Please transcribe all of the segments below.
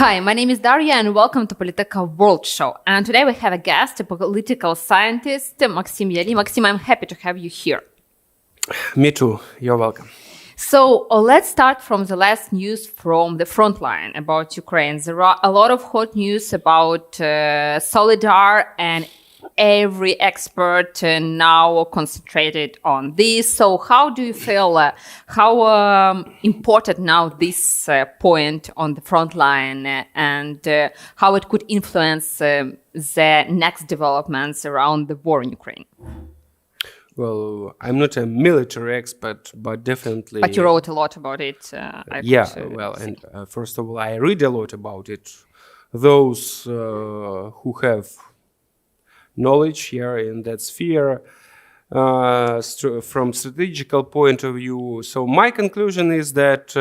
Hi, my name is Daria and welcome to Politica World Show. And today we have a guest, a political scientist, Maksim Yali. Maksim, I'm happy to have you here. Me too. You're welcome. So let's start from the last news from the front line about Ukraine. There are a lot of hot news about Soledar, and every expert now concentrated on this. So how do you feel, how important now this point on the front line and how it could influence the next developments around the war in Ukraine? Well, I'm not a military expert, but definitely... But you wrote a lot about it. And first of all, I read a lot about it. Those who have knowledge here in that sphere, from strategical point of view. So my conclusion is that,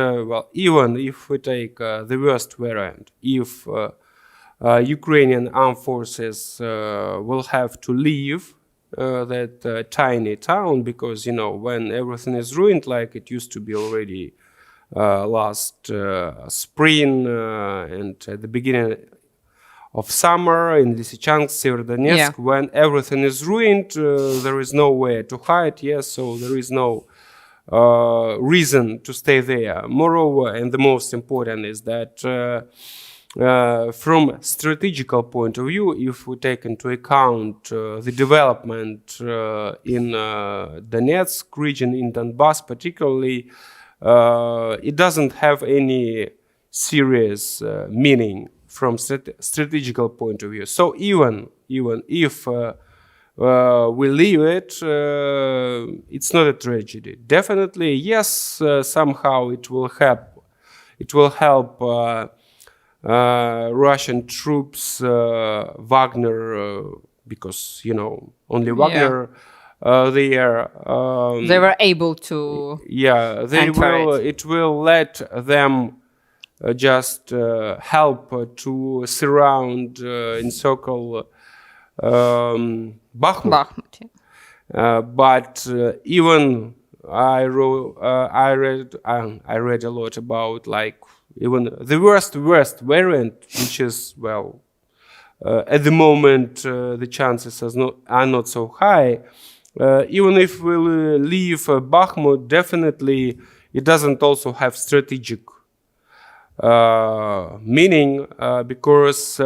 even if we take the worst variant, if Ukrainian armed forces will have to leave that tiny town, because, you know, when everything is ruined, like it used to be already last spring and at the beginning of summer in Lysychansk-Kreminnaya, when everything is ruined, there is nowhere to hide, so there is no reason to stay there. Moreover, and the most important is that from strategical point of view, if we take into account the development in Donetsk region, in Donbass particularly, it doesn't have any serious meaning from strategical point of view. So even if we leave it, it's not a tragedy. Definitely, yes, somehow it will help. It will help Russian troops, Wagner, because, you know, only Wagner they were able to. Yeah, it will let them just help to surround, encircle Bakhmut. But even I read a lot about, like, even the worst variant, which is, at the moment the chances are not so high. Even if we leave Bakhmut, definitely it doesn't also have strategic meaning, because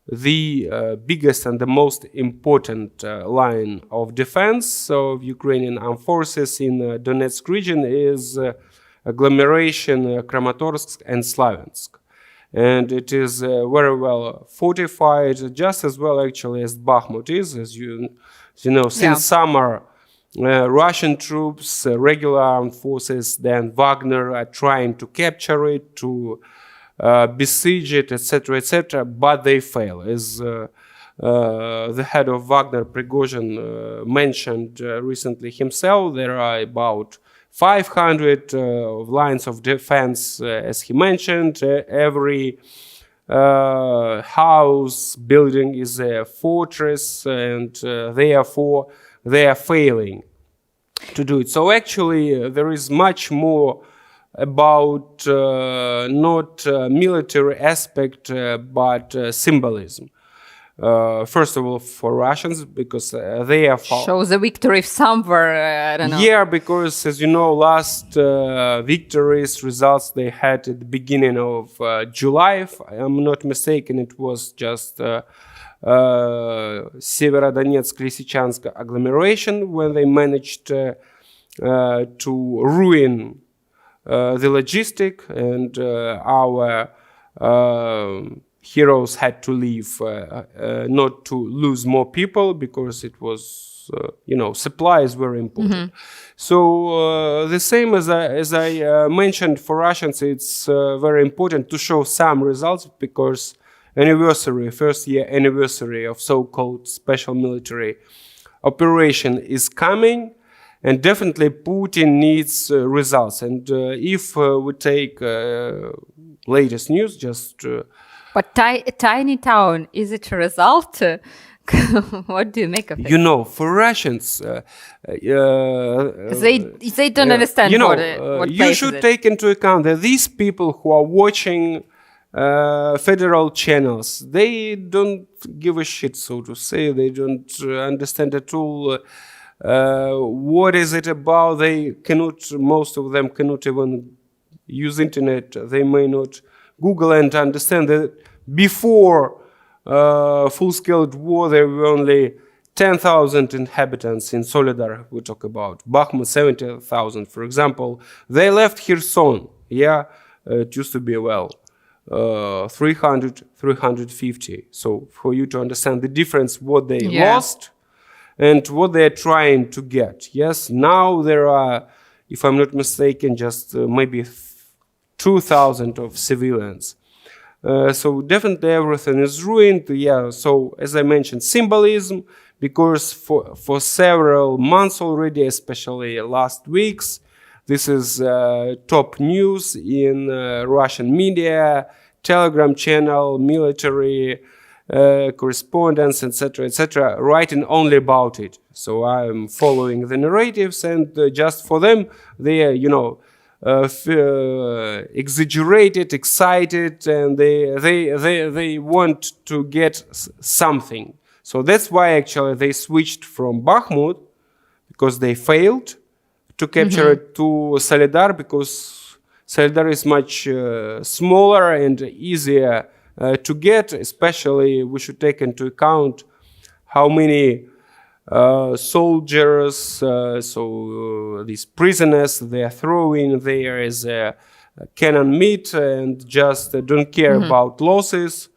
the biggest and the most important line of defense of Ukrainian armed forces in Donetsk region is agglomeration Kramatorsk and Slaviansk. And it is very well fortified, just as well actually as Bakhmut is, as you know, since summer. Russian troops, regular armed forces, then Wagner are trying to capture it, to besiege it, etc., but they fail. As the head of Wagner, Prigozhin, mentioned recently himself, there are about 500 lines of defense, as he mentioned. Every house, building is a fortress, and therefore they are failing to do it. So actually, there is much more about not military aspect, but symbolism. First of all, for Russians, because they are shows a victory somewhere. I don't know. Yeah, because, as you know, last victories results they had at the beginning of July. If I'm not mistaken, it was just Severodonetsk-Lysychansk agglomeration, when they managed to ruin the logistic, and our heroes had to leave, not to lose more people, because it was, supply is very important. So the same as I mentioned, for Russians, it's very important to show some results, because first year anniversary of so-called special military operation is coming, and definitely Putin needs results. And if we take latest news, just... But tiny town, is it a result? What do you make of it? You know, for Russians, they don't understand what you should take into account that these people who are watching federal channels. They don't give a shit, so to say. They don't understand at all what is it about. They cannot, most of them cannot even use internet. They may not Google and understand that before full-scale war there were only 10,000 inhabitants in Soledar, we talk about. Bakhmut, 70,000, for example. They left Kherson. It used to be, 300, 350. So for you to understand the difference, what they lost and what they're trying to get. Yes, now there are, if I'm not mistaken, just maybe 2,000 of civilians. So definitely everything is ruined. So as I mentioned, symbolism, because for several months already, especially last weeks, this is top news in Russian media, Telegram channel, military correspondence, etc., writing only about it. So I'm following the narratives, and just for them, they are, exaggerated, excited, and they want to get something. So that's why actually they switched from Bakhmut, because they failed to capture it, to Soledar, because Soledar is much smaller and easier to get. Especially we should take into account how many soldiers, these prisoners, they are throwing there as cannon meat, and just don't care about losses.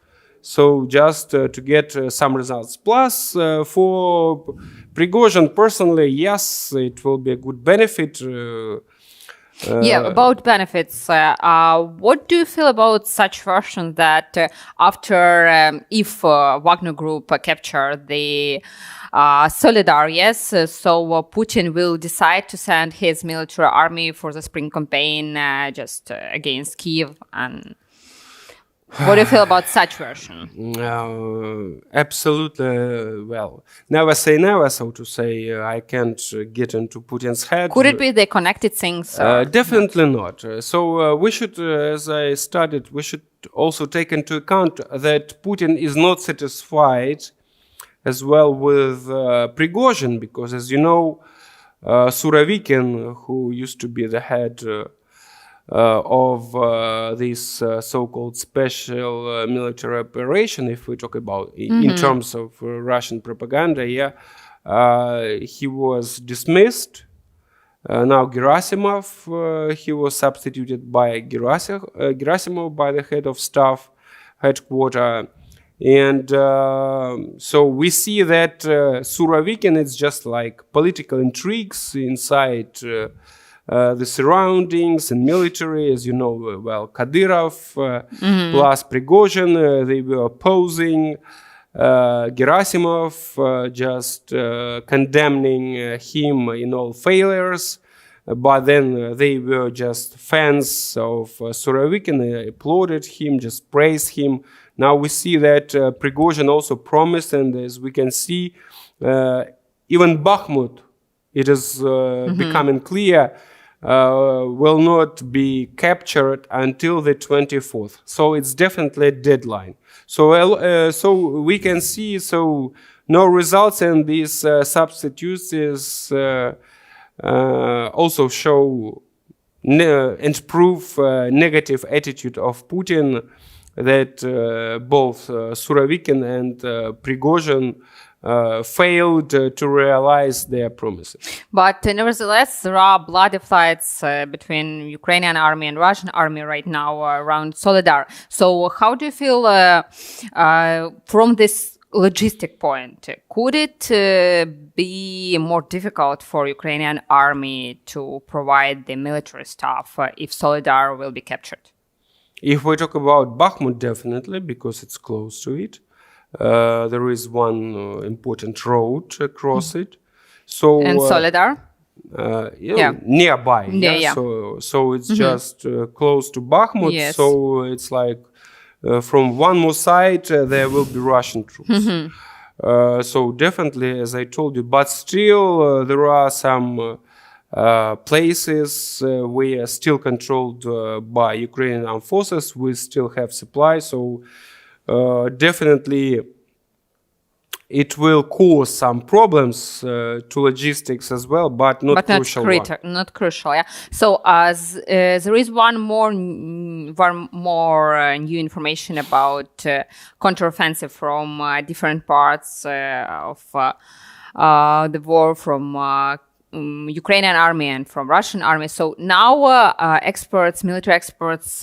So just to get some results. Plus, for Prigozhin personally, yes, it will be a good benefit. About benefits. What do you feel about such version that after, if Wagner Group capture the Soledar, so Putin will decide to send his military army for the spring campaign just against Kyiv? And what do you feel about such version? Absolutely. Never say never, so to say. I can't get into Putin's head. Could it be they connected things? Definitely not. So we should, as I started, we should also take into account that Putin is not satisfied as well with Prigozhin, because, as you know, Surovikin, who used to be the head of this so-called special military operation, if we talk about in terms of Russian propaganda, he was dismissed. Now Gerasimov, he was substituted by Gerasimov by the head of staff headquarters. And so we see that Surovikin is just like political intrigues inside the surroundings and military, as you know, Kadyrov plus Prigozhin, they were opposing Gerasimov, just condemning him in all failures. But then they were just fans of Surovikin, they applauded him, just praised him. Now we see that Prigozhin also promised, and as we can see, even Bakhmut, it is becoming clear, will not be captured until the 24th. So it's definitely a deadline. So we can see no results, and these substitutes also show and prove negative attitude of Putin, that both Surovikin and Prigozhin failed to realize their promises. But nevertheless, there are bloody fights between Ukrainian army and Russian army right now around Soledar. So how do you feel from this logistic point? Could it be more difficult for Ukrainian army to provide the military stuff if Soledar will be captured? If we talk about Bakhmut, definitely, because it's close to it. There is one important road across it. So and Soledar? Nearby. So it's just close to Bakhmut. Yes. So it's like from one more side there will be Russian troops. So definitely, as I told you, but still there are some places we are still controlled by Ukrainian armed forces. We still have supply, so definitely it will cause some problems to logistics as well, but not crucial. Not crucial, yeah. So there is one more new information about counteroffensive from different parts of the war, from Ukrainian army and from Russian army. So now military experts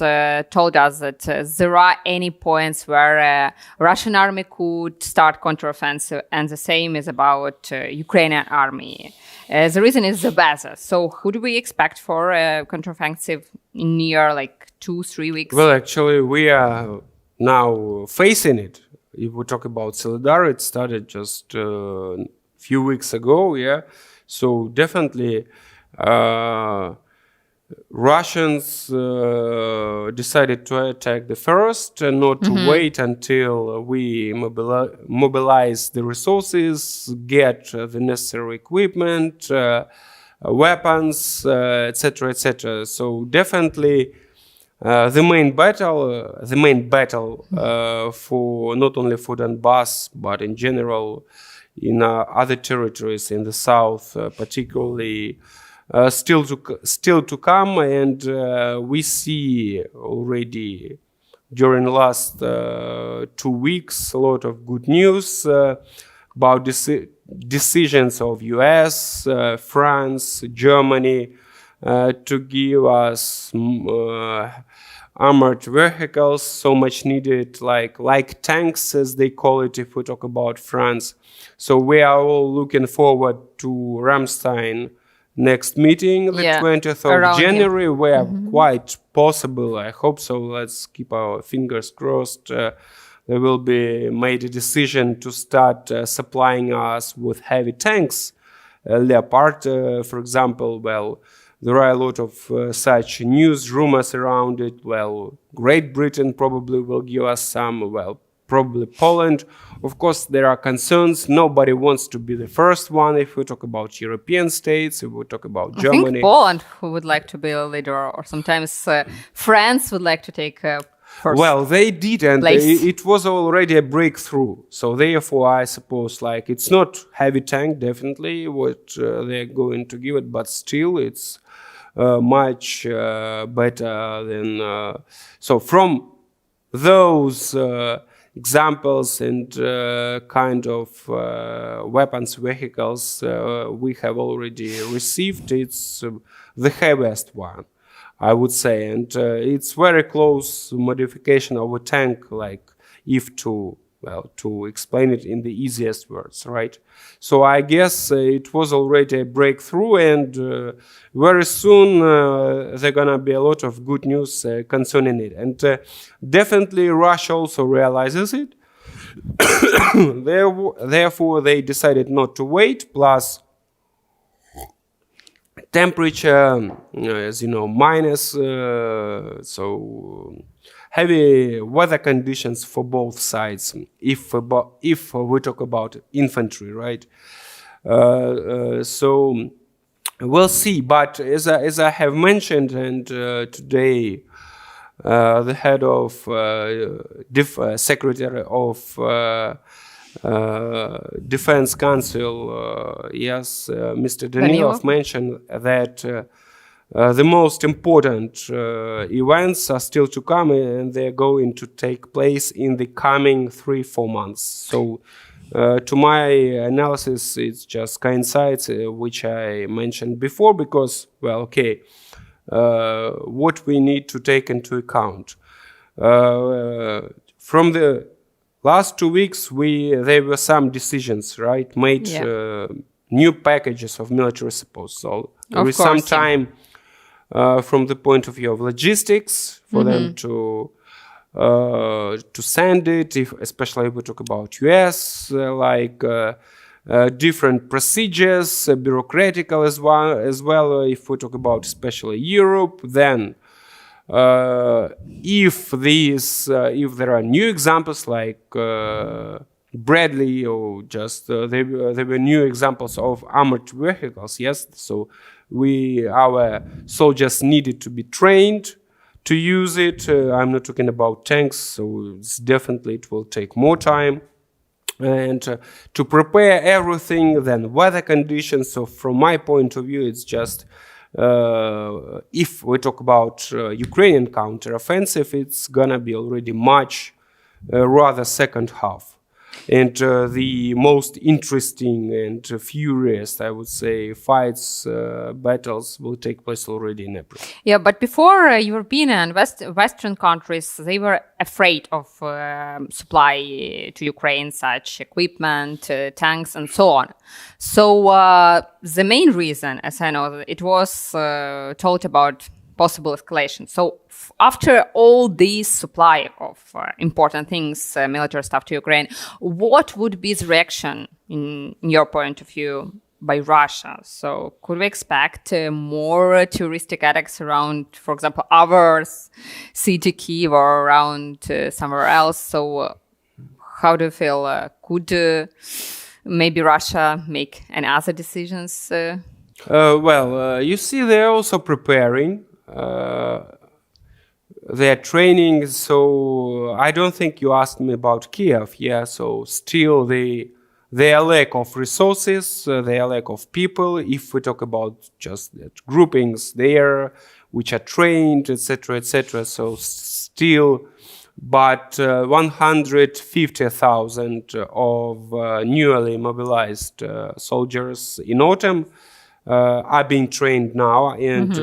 told us that there are any points where Russian army could start counteroffensive, and the same is about Ukrainian army. The reason is the baza. So who do we expect for counteroffensive in near 2-3 weeks? Well, actually, we are now facing it. If we talk about Soledar, it started just a few weeks ago, yeah. So definitely, Russians decided to attack the first and not to wait until we mobilize the resources, get the necessary equipment, weapons, etc., etc. So definitely, the main battle for not only for Donbass but in general in other territories in the south, particularly, still to come, and we see already during the last 2 weeks a lot of good news about decisions of US, France, Germany to give us armored vehicles, so much needed, like tanks, as they call it, if we talk about France. So we are all looking forward to Ramstein next meeting, the 20th of January, where quite possible, I hope so, let's keep our fingers crossed, there will be made a decision to start supplying us with heavy tanks. Leopard, for example, well, there are a lot of such news rumors around it. Well, Great Britain probably will give us some, well, probably Poland. Of course, there are concerns. Nobody wants to be the first one if we talk about European states, if we talk about Germany. I think Poland who would like to be a leader, or sometimes France would like to take first. Well, they did, and it was already a breakthrough. So therefore, I suppose, it's not heavy tank, definitely, what they're going to give it, but still it's much better than... so from those examples and kind of weapons, vehicles we have already received, it's the heaviest one, I would say, and it's very close modification of a tank, if to explain it in the easiest words, right? So I guess it was already a breakthrough, and very soon there gonna be a lot of good news concerning it, and definitely Russia also realizes it. Therefore, they decided not to wait. Plus, temperature, as you know, minus, so heavy weather conditions for both sides, if we talk about infantry, right? So we'll see. But as I have mentioned, and today the head of Secretary of Defense Council, yes, Mr. Danilov mentioned that the most important events are still to come, and they're going to take place in the coming 3-4 months. So to my analysis, it just coincides, which I mentioned before, because, well, okay, what we need to take into account. From the last 2 weeks, there were some decisions, right, made, new packages of military support. So there is some time from the point of view of logistics for them to send it, especially if we talk about US, different procedures, bureaucratical as well, if we talk about especially Europe. Then if there are new examples like Bradley, or just there were new examples of armored vehicles, yes, so Our soldiers needed to be trained to use it. I'm not talking about tanks, so it will take more time. And to prepare everything, then weather conditions. So from my point of view, it's just if we talk about Ukrainian counteroffensive, it's gonna be already much rather second half. And the most interesting and furious, I would say, battles will take place already in April. Yeah, but before European and Western countries, they were afraid of supply to Ukraine such equipment, tanks, and so on. So the main reason, as I know, it was told about possible escalation. So after all this supply of important things, military stuff to Ukraine, what would be the reaction, in your point of view, by Russia? So could we expect more touristic attacks around, for example, our city Kyiv or around somewhere else? So how do you feel? Could maybe Russia make any other decisions? You see, they're also preparing. Their training, so I don't think you asked me about Kyiv. Yeah, so still their lack of resources, their lack of people. If we talk about just groupings there, which are trained, etc., etc. So still, but 150,000 of newly mobilized soldiers in autumn are being trained now, and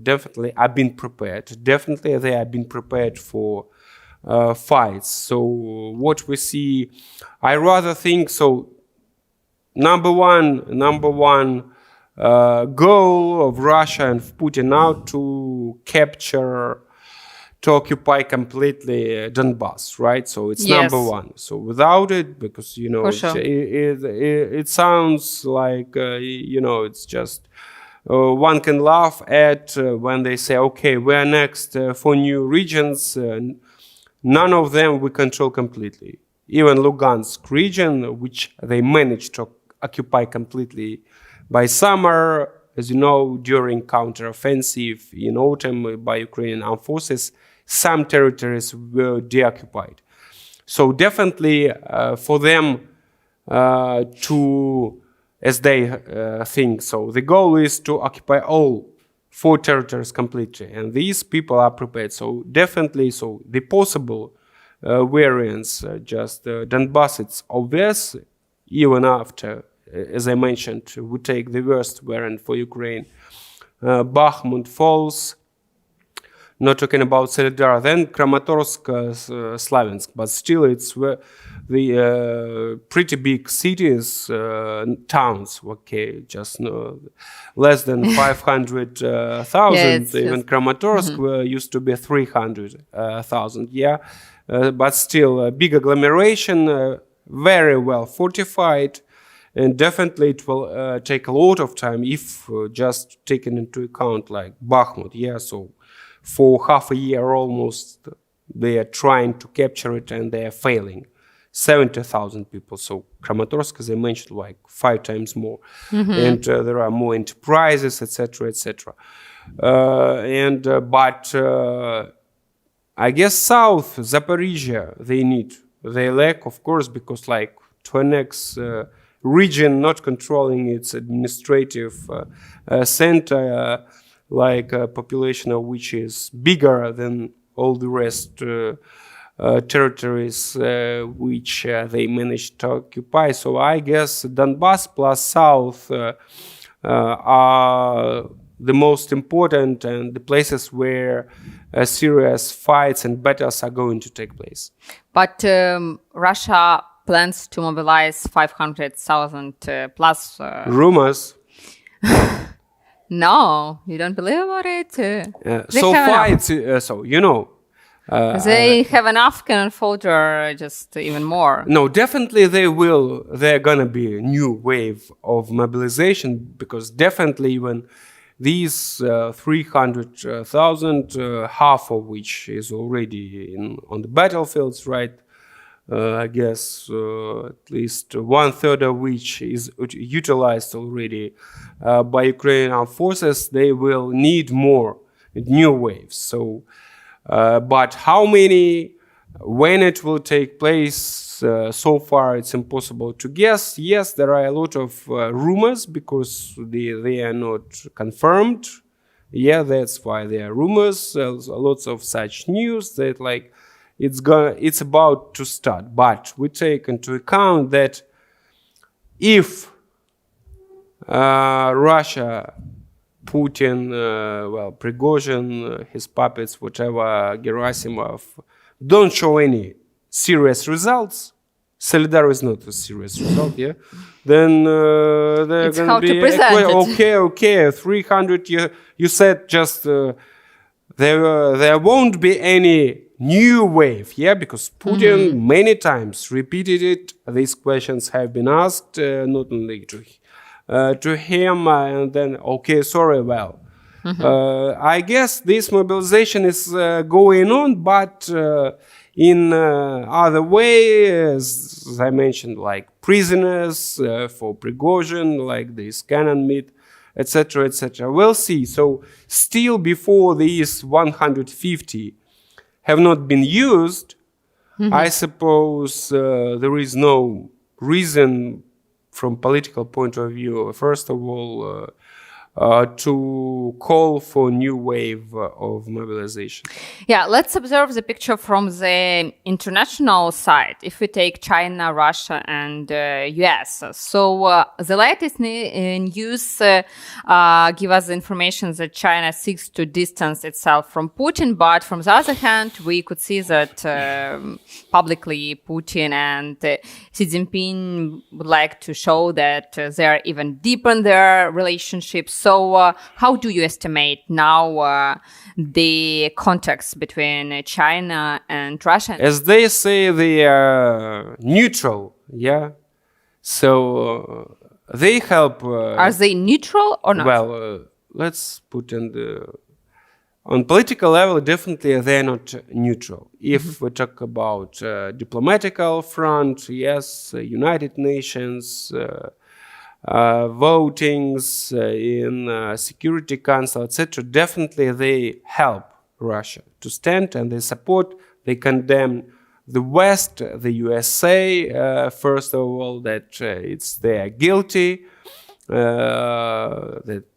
definitely are being prepared. Definitely they are being prepared for fights. So what we see, I rather think so. Number one goal of Russia and Putin now to occupy completely Donbass, right? So it's number one. So without it, because it sounds like it's just one can laugh at when they say, okay, we're next for new regions. None of them we control completely. Even Lugansk region, which they managed to occupy completely by summer, as you know, during counteroffensive in autumn by Ukrainian armed forces, some territories were deoccupied. So definitely for them to, as they think, so the goal is to occupy all 4 territories completely. And these people are prepared. So definitely, so the possible variants, Donbass, it's obvious, even after, as I mentioned, we take the worst variant for Ukraine. Bakhmut falls. Not talking about Soledar, then Kramatorsk, Slaviansk, but still it's the pretty big cities, towns, okay, just less than 500,000. Even Kramatorsk used to be 300,000, but still a big agglomeration, very well fortified, and definitely it will take a lot of time if just taken into account like Bakhmut, so for half a year almost, they are trying to capture it and they are failing. 70,000 people. So Kramatorsk, as I mentioned, like 5 times more. And there are more enterprises, etc., etc. But I guess south, Zaporizhia, they lack, of course, because like to annex region not controlling its administrative center, like a population of which is bigger than all the rest territories which they managed to occupy. So I guess Donbass plus South are the most important and the places where serious fights and battles are going to take place. But Russia plans to mobilize 500,000 plus... Rumors. No, you don't believe about it? They have enough cannon fodder, just even more. No, definitely they will. They're gonna be a new wave of mobilization, because definitely when these 300,000, half of which is already on the battlefields, right? I guess at least 1/3 of which is utilized already by Ukrainian armed forces, they will need more new waves. So, but how many, when it will take place, so far it's impossible to guess. Yes, there are a lot of rumors because they are not confirmed. Yeah, that's why there are rumors. There's lots of such news that like it's about to start. But we take into account that if Russia, Putin, Prigozhin, his puppets, whatever, Gerasimov, don't show any serious results, Soledar is not a serious result, yeah, then they're It's going how to to be present it. okay, 300, you said just there won't be any new wave, yeah, because Putin many times repeated it. These questions have been asked, not only to him, and then, okay, sorry, well, I guess this mobilization is going on, but in other ways, as I mentioned, like prisoners for Prigozhin, like this cannon meat, etc., etc. We'll see. So still before these 150 have not been used, I suppose there is no reason from political point of view, first of all, to call for new wave of mobilization. Yeah, let's observe the picture from the international side. If we take China, Russia, and US, so the latest news give us the information that China seeks to distance itself from Putin, but from the other hand, we could see that publicly Putin and Xi Jinping would like to show that they are even deepen their relationships. So how do you estimate now the context between China and Russia? As they say, they are neutral, yeah? So they help... Are they neutral or not? Well, let's put in on political level, definitely they're not neutral. If we talk about diplomatical front, yes, United Nations... votings in Security Council, etc. Definitely they help Russia to stand and they support, they condemn the West, the USA, first of all, that they are guilty, that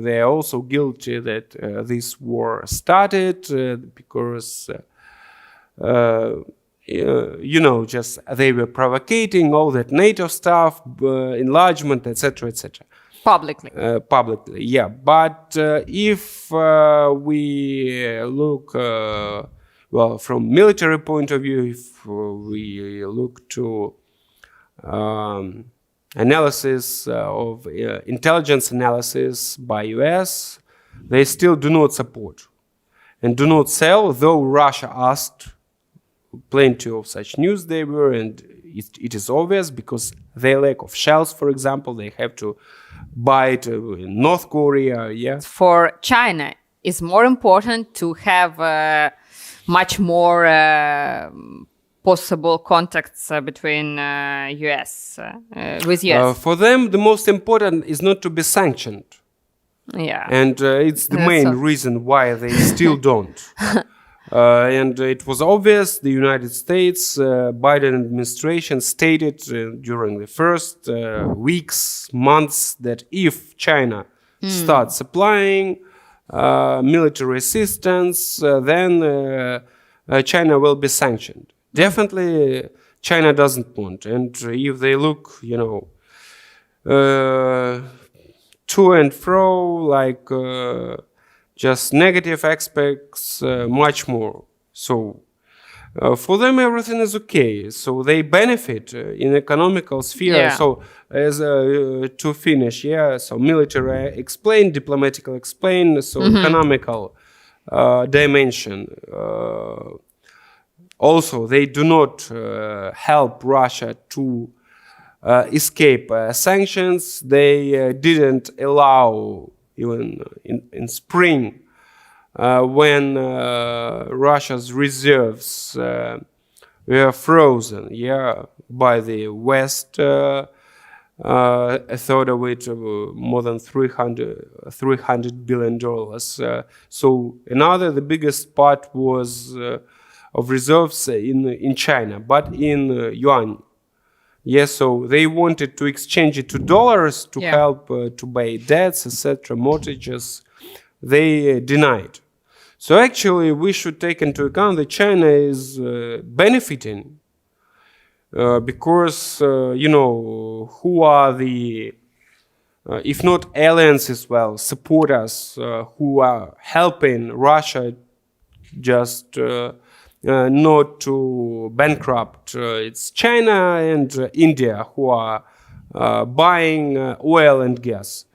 they are also guilty that this war started because just they were provocating all that NATO stuff, enlargement, etc., etc. Publicly. Publicly, yeah. But if we look, from military point of view, if we look to analysis of intelligence analysis by US, they still do not support and do not sell, though Russia asked. Plenty of such news there were, and it is obvious because their lack of shells, for example, they have to buy it in North Korea. Yeah. For China, it's more important to have much more possible contacts between US with US. For them, the most important is not to be sanctioned. Yeah. And it's the main reason why they still don't. And it was obvious the United States, Biden administration stated during the first weeks, months, that if China starts supplying military assistance, then China will be sanctioned. Definitely China doesn't want. And if they look, to and fro, like just negative aspects, much more. So for them, everything is okay. So they benefit in economical sphere. Yeah. So as to finish, so military explain, diplomatical explain, so economical dimension. Also, they do not help Russia to escape sanctions. They didn't allow, even in spring, when Russia's reserves were frozen, by the West. A third of it, more than $300 billion. So the biggest part was of reserves in China, but in yuan. So they wanted to exchange it to dollars to help to buy debts, etc., mortgages. They denied. So actually, we should take into account that China is benefiting because, who are the, if not allies as well, supporters who are helping Russia just not to bankrupt. It's China and India who are buying oil and gas.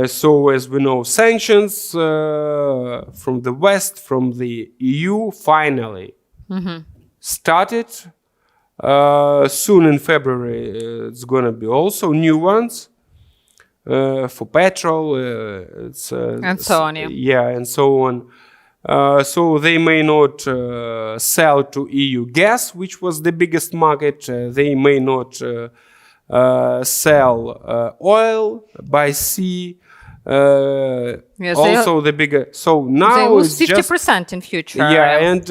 So as we know, sanctions from the West, from the EU, finally started. Soon in February, it's going to be also new ones for petrol. And so on. And so on. So they may not sell to EU gas, which was the biggest market. They may not sell oil by sea. Also the bigger. So now they lose it's 50% in future. And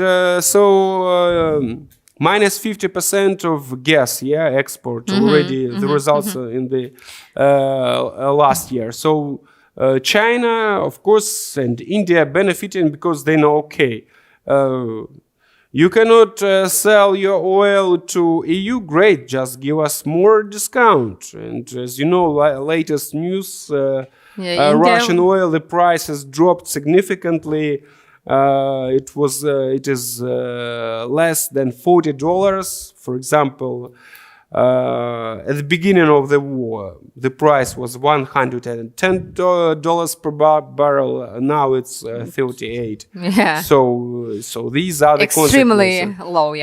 minus 50% of gas, export already. The results in the last year. So China, of course, and India benefiting because they know, you cannot sell your oil to EU. Great, just give us more discount. And as you know, latest news, Russian oil, the price has dropped significantly. It is less than $40. For example, at the beginning of the war, the price was $110 per barrel. Now it's 38. So these are the extremely low.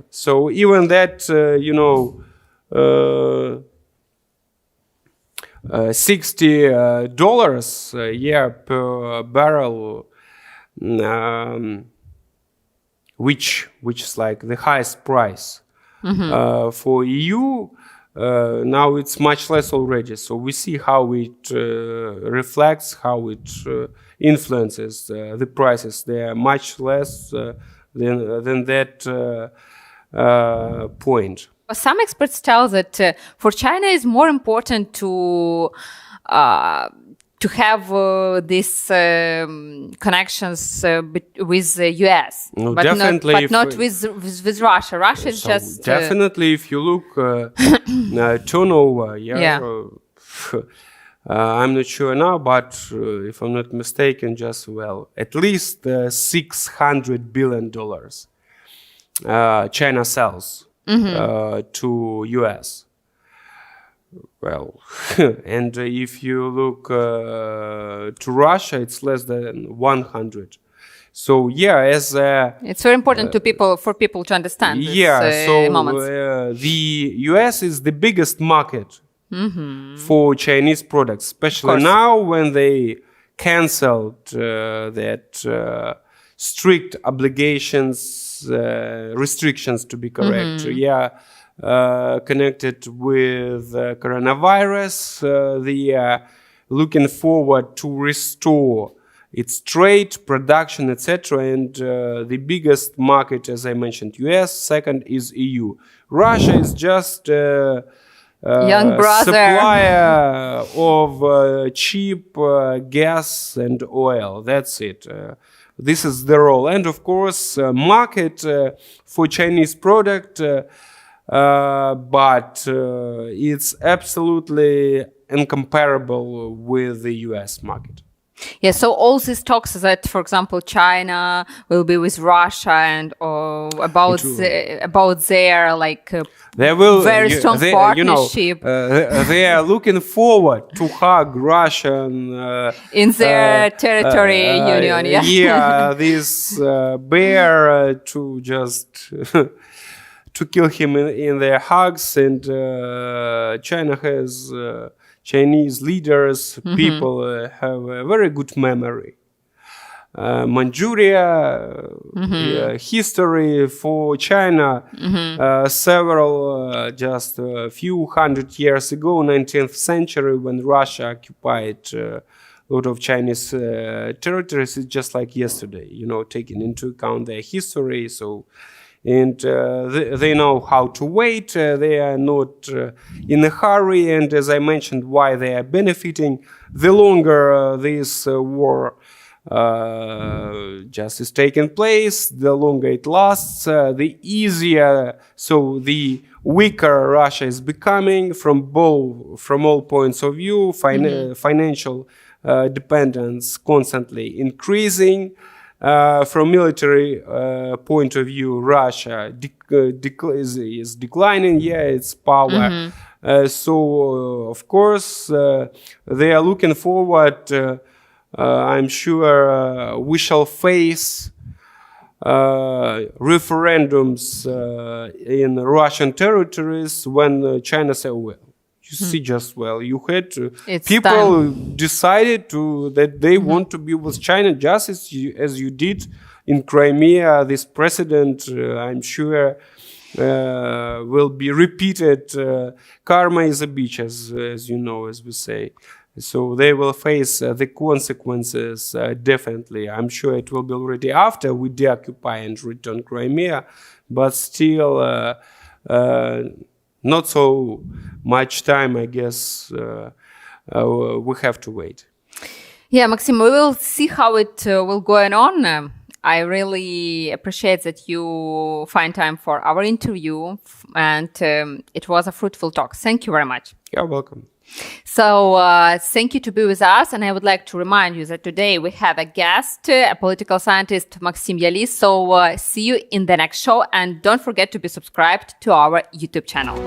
So even that, $60 per barrel. Which is like the highest price for EU. Now it's much less already. So we see how it reflects, how it influences the prices. They are much less than that point. Some experts tell that for China it's more important to have these connections with the US, but not with Russia. Russia is just definitely. If you look turnover, I'm not sure now, but if I'm not mistaken, at least $600 billion China sells to US. Well, and if you look to Russia, it's less than 100. So it's very important for people to understand this moments. The US is the biggest market for Chinese products, especially now when they canceled that strict obligations, restrictions to be correct. Connected with coronavirus. They are looking forward to restore its trade, production, etc. And the biggest market, as I mentioned, US. Second is EU. Russia is just young brother supplier of cheap gas and oil. That's it. This is the role. And of course, market for Chinese product. But it's absolutely incomparable with the US market. So all these talks that, for example, China will be with Russia and about their very strong partnership. They are looking forward to hug Russian in their territory union. This bear to just to kill him in their hugs, and China has Chinese leaders, people have a very good memory. Manchuria history for China. Just a few hundred years ago, 19th century, when Russia occupied a lot of Chinese territories, it's just like yesterday, taking into account their history. So, and they know how to wait. They are not in a hurry. And as I mentioned, why they are benefiting, the longer this war just is taking place, the longer it lasts, the easier, so the weaker Russia is becoming from all points of view. Financial dependence constantly increasing. From military point of view, Russia is declining. Its power. So of course they are looking forward. I'm sure we shall face referendums in Russian territories when China said, well, you see, you had people decided that they want to be with China, just as you did in Crimea. This precedent, I'm sure, will be repeated. Karma is a bitch, as you know, as we say. So they will face the consequences definitely. I'm sure it will be already after we deoccupy and return Crimea, but still not so much time, I guess. We have to wait. Yeah, Maxim, we will see how it will go on. I really appreciate that you find time for our interview, and it was a fruitful talk. Thank you very much. You're welcome. So thank you to be with us. And I would like to remind you that today we have a guest, a political scientist, Maksim Yali. So see you in the next show. And don't forget to be subscribed to our YouTube channel.